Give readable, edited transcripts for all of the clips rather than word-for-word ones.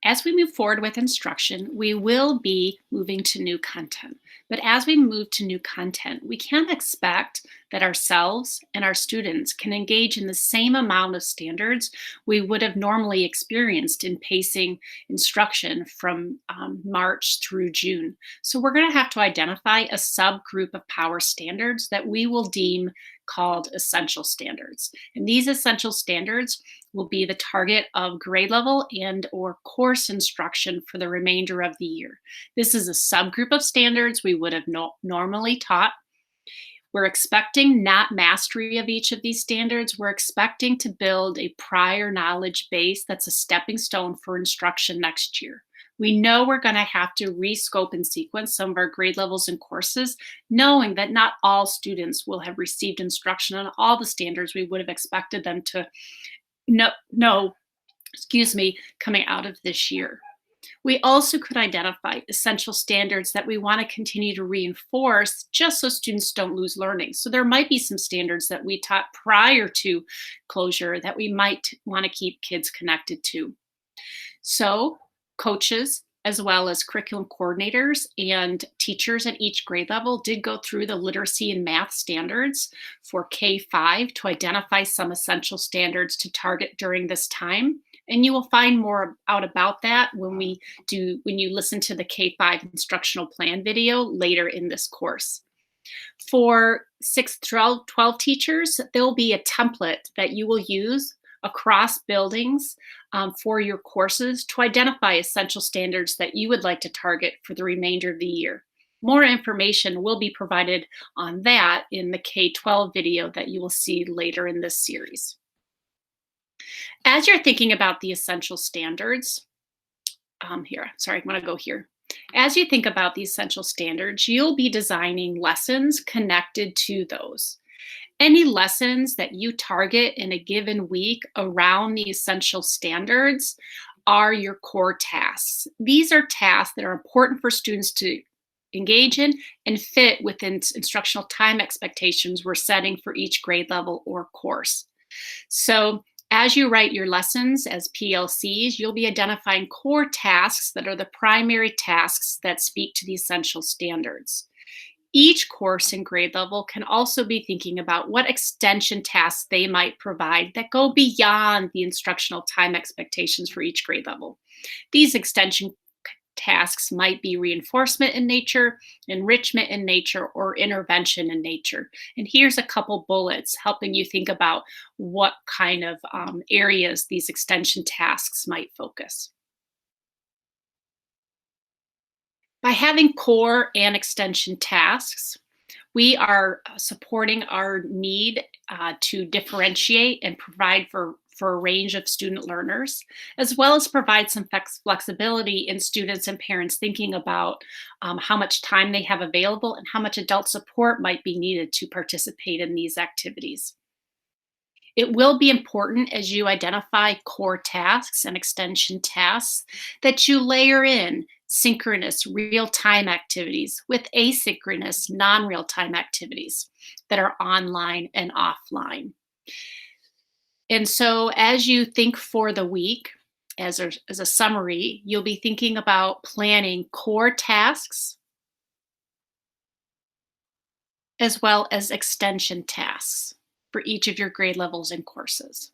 As we move forward with instruction, we will be moving to new content. But as we move to new content, we can't expect that ourselves and our students can engage in the same amount of standards we would have normally experienced in pacing instruction from March through June. So we're going to have to identify a subgroup of power standards that we will deem called essential standards. And these essential standards will be the target of grade level and or course instruction for the remainder of the year. This is a subgroup of standards we would have normally taught. We're expecting not mastery of each of these standards. We're expecting to build a prior knowledge base that's a stepping stone for instruction next year. We know we're going to have to rescope and sequence some of our grade levels and courses, knowing that not all students will have received instruction on all the standards we would have expected them to know, coming out of this year. We also could identify essential standards that we want to continue to reinforce just so students don't lose learning. So there might be some standards that we taught prior to closure that we might want to keep kids connected to. So coaches, as well as curriculum coordinators and teachers at each grade level, did go through the literacy and math standards for K-5 to identify some essential standards to target during this time. And you will find more out about that when you listen to the K-5 instructional plan video later in this course. For 6th, 12 teachers, there will be a template that you will use across buildings for your courses to identify essential standards that you would like to target for the remainder of the year. More information will be provided on that in the K-12 video that you will see later in this series. As you're thinking about the essential standards, I'm going to go here. As you think about the essential standards, you'll be designing lessons connected to those. Any lessons that you target in a given week around the essential standards are your core tasks. These are tasks that are important for students to engage in and fit within instructional time expectations we're setting for each grade level or course. So as you write your lessons as PLCs, you'll be identifying core tasks that are the primary tasks that speak to the essential standards. Each course and grade level can also be thinking about what extension tasks they might provide that go beyond the instructional time expectations for each grade level. These extension tasks might be reinforcement in nature, enrichment in nature, or intervention in nature. And here's a couple bullets helping you think about what kind of areas these extension tasks might focus. By having core and extension tasks, we are supporting our need to differentiate and provide for a range of student learners, as well as provide some flexibility in students and parents thinking about how much time they have available and how much adult support might be needed to participate in these activities. It will be important as you identify core tasks and extension tasks that you layer in synchronous real-time activities with asynchronous non-real-time activities that are online and offline. And so as you think for the week, as a summary, you'll be thinking about planning core tasks as well as extension tasks for each of your grade levels and courses.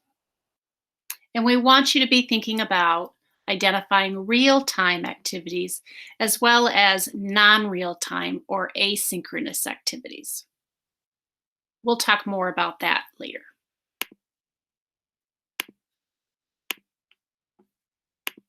And we want you to be thinking about identifying real-time activities as well as non-real-time or asynchronous activities. We'll talk more about that later.